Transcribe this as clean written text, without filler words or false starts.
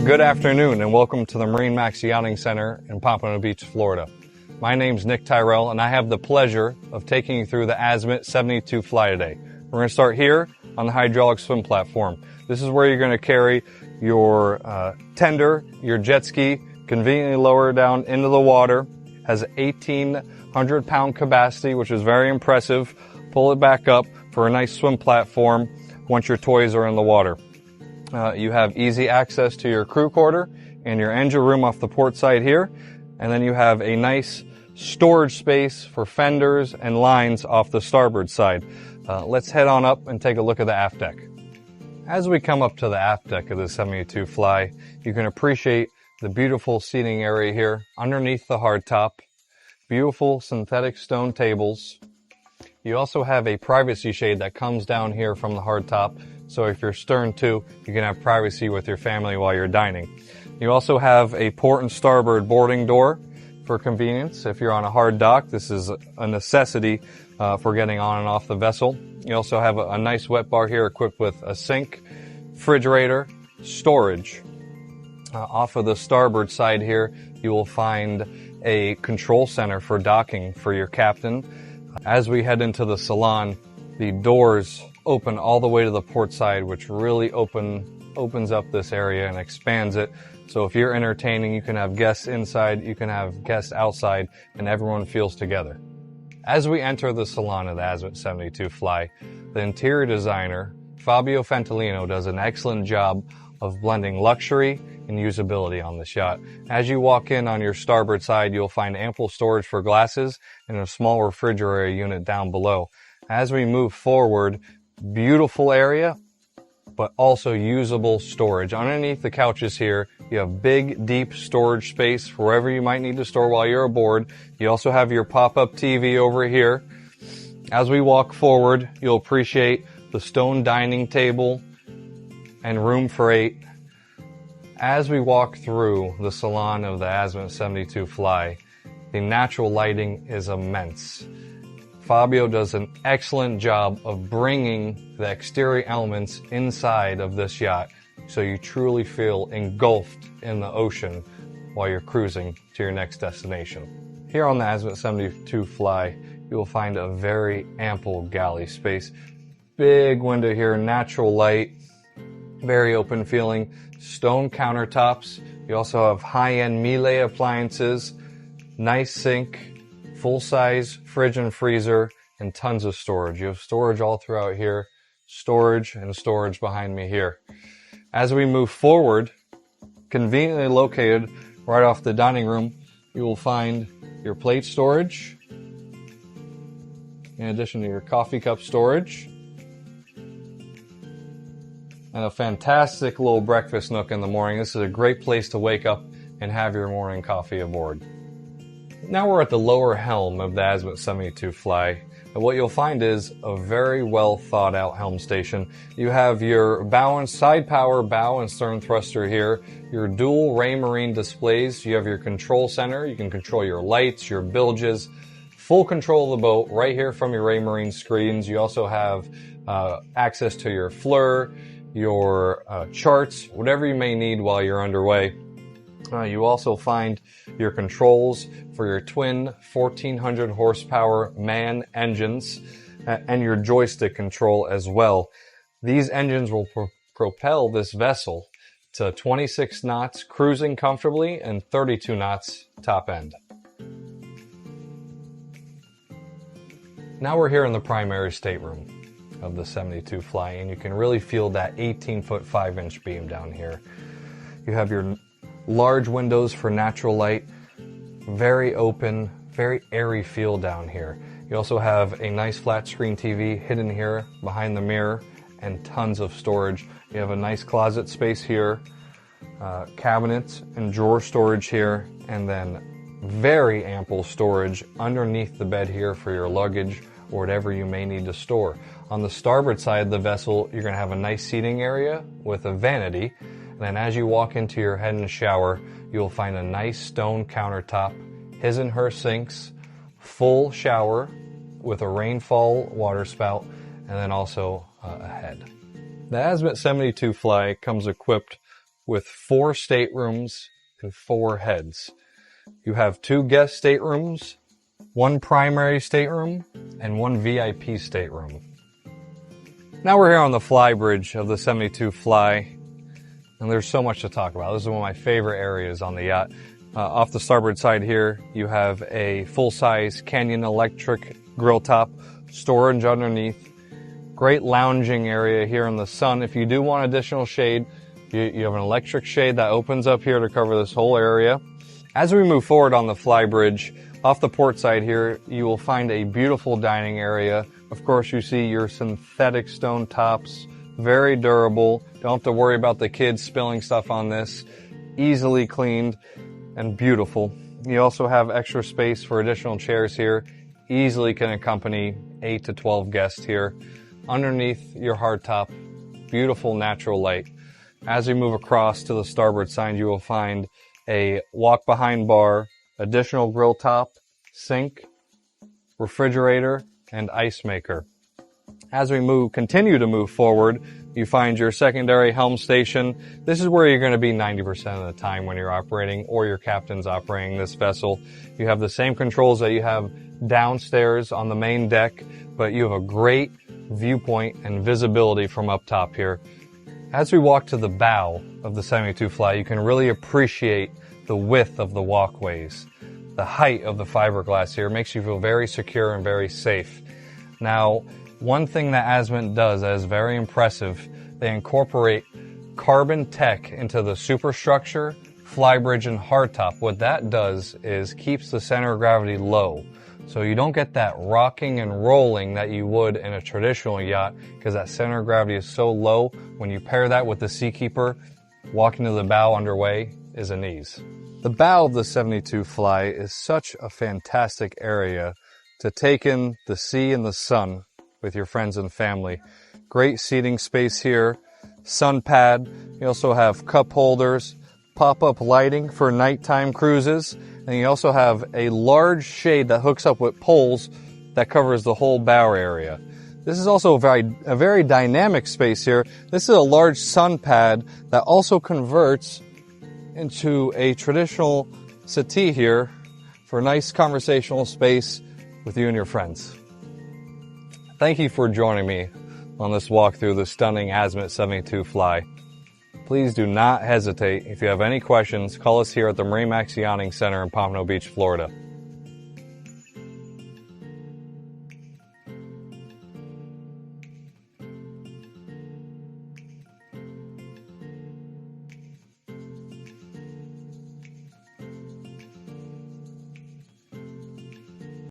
Good afternoon and welcome to the MarineMax Yachting Center in Pompano Beach, Florida. My name's Nick Tyrell and I have the pleasure of taking you through the Azimut 72 Fly today. We're going to start here on the hydraulic swim platform. This is where you're going to carry your tender, your jet ski, conveniently lower down into the water. Has an 1,800 pound capacity, which is very impressive. Pull it back up for a nice swim platform once your toys are in the water. You have easy access to your crew quarter and your engine room off the port side here. And then you have a nice storage space for fenders and lines off the starboard side. Let's head on up and take a look at the aft deck. As we come up to the aft deck of the 72 Fly, you can appreciate the beautiful seating area here underneath the hardtop. Beautiful synthetic stone tables. You also have a privacy shade that comes down here from the hardtop. So if you're stern to, you can have privacy with your family while you're dining. You also have a port and starboard boarding door for convenience. If you're on a hard dock, this is a necessity for getting on and off the vessel. You also have a nice wet bar here equipped with a sink, refrigerator, storage. Off of the starboard side here, you will find a control center for docking for your captain. As we head into the salon, the doors open all the way to the port side, which really opens up this area and expands it. So if you're entertaining, you can have guests inside, you can have guests outside, and everyone feels together. As we enter the salon of the Azimut 72 Fly, the interior designer, Fabio Fentalino, does an excellent job of blending luxury and usability on this yacht. As you walk in on your starboard side, you'll find ample storage for glasses and a small refrigerator unit down below. As we move forward, beautiful area, but also usable storage. Underneath the couches here, you have big, deep storage space for wherever you might need to store while you're aboard. You also have your pop-up TV over here. As we walk forward, you'll appreciate the stone dining table and room for 8. As we walk through the salon of the Azimut 72 Fly, the natural lighting is immense. Fabio does an excellent job of bringing the exterior elements inside of this yacht so you truly feel engulfed in the ocean while you're cruising to your next destination. Here on the Azimut 72 Fly, you will find a very ample galley space. Big window here, natural light, very open feeling, stone countertops. You also have high-end Miele appliances, nice sink, full-size fridge and freezer, and tons of storage. You have storage all throughout here, storage and storage behind me here. As we move forward, conveniently located right off the dining room, you will find your plate storage, in addition to your coffee cup storage, and a fantastic little breakfast nook in the morning. This is a great place to wake up and have your morning coffee aboard. Now we're at the lower helm of the Azimut 72 Fly. And what you'll find is a very well thought out helm station. You have your bow and side power bow and stern thruster here, your dual Raymarine displays. You have your control center. You can control your lights, your bilges, full control of the boat right here from your Raymarine screens. You also have access to your FLIR, your charts, whatever you may need while you're underway. You also find your controls for your twin 1400 horsepower MAN engines and your joystick control as well. These engines will propel this vessel to 26 knots cruising comfortably and 32 knots top end. Now we're here in the primary stateroom of the 72 Fly, and you can really feel that 18-foot 5-inch beam down here. You have your large windows for natural light, very open, very airy feel down here. You also have a nice flat screen TV hidden here behind the mirror and tons of storage. You have a nice closet space here, cabinets and drawer storage here, and then very ample storage underneath the bed here for your luggage or whatever you may need to store. On the starboard side of the vessel, you're going to have a nice seating area with a vanity. And then as you walk into your head and shower, you'll find a nice stone countertop, his and her sinks, full shower with a rainfall water spout, and then also a head. The Azimut 72 Fly comes equipped with 4 staterooms and 4 heads. You have 2 guest staterooms, 1 primary stateroom, and 1 VIP stateroom. Now we're here on the Flybridge of the 72 Fly, and there's so much to talk about. This is one of my favorite areas on the yacht. Off the starboard side here, you have a full-size Canyon electric grill top, storage underneath. Great lounging area here in the sun. If you do want additional shade, you have an electric shade that opens up here to cover this whole area. As we move forward on the Flybridge, off the port side here, you will find a beautiful dining area. Of course, you see your synthetic stone tops, very durable. Don't have to worry about the kids spilling stuff on this. Easily cleaned and beautiful. You also have extra space for additional chairs here. Easily can accompany 8 to 12 guests here. Underneath your hardtop, beautiful natural light. As we move across to the starboard side, you will find a walk-behind bar, additional grill top, sink, refrigerator, and ice maker. As we continue to move forward, you find your secondary helm station. This is where you're going to be 90% of the time when you're operating or your captain's operating this vessel. You have the same controls that you have downstairs on the main deck, but you have a great viewpoint and visibility from up top here. As we walk to the bow of the 72 Fly, you can really appreciate the width of the walkways. The height of the fiberglass here makes you feel very secure and very safe. Now, one thing that Azimut does that is very impressive, they incorporate carbon tech into the superstructure, flybridge, and hardtop. What that does is keeps the center of gravity low. So you don't get that rocking and rolling that you would in a traditional yacht because that center of gravity is so low. When you pair that with the Seakeeper, walking to the bow underway is an ease. The bow of the 72 Fly is such a fantastic area to take in the sea and the sun with your friends and family. Great seating space here, sun pad. You also have cup holders, pop-up lighting for nighttime cruises, and you also have a large shade that hooks up with poles that covers the whole bow area. This is also a very dynamic space here. This is a large sun pad that also converts into a traditional settee here for a nice conversational space with you and your friends. Thank you for joining me on this walk through the stunning Azimut 72 Fly. Please do not hesitate. If you have any questions, call us here at the MarineMax Yachting Center in Pompano Beach, Florida.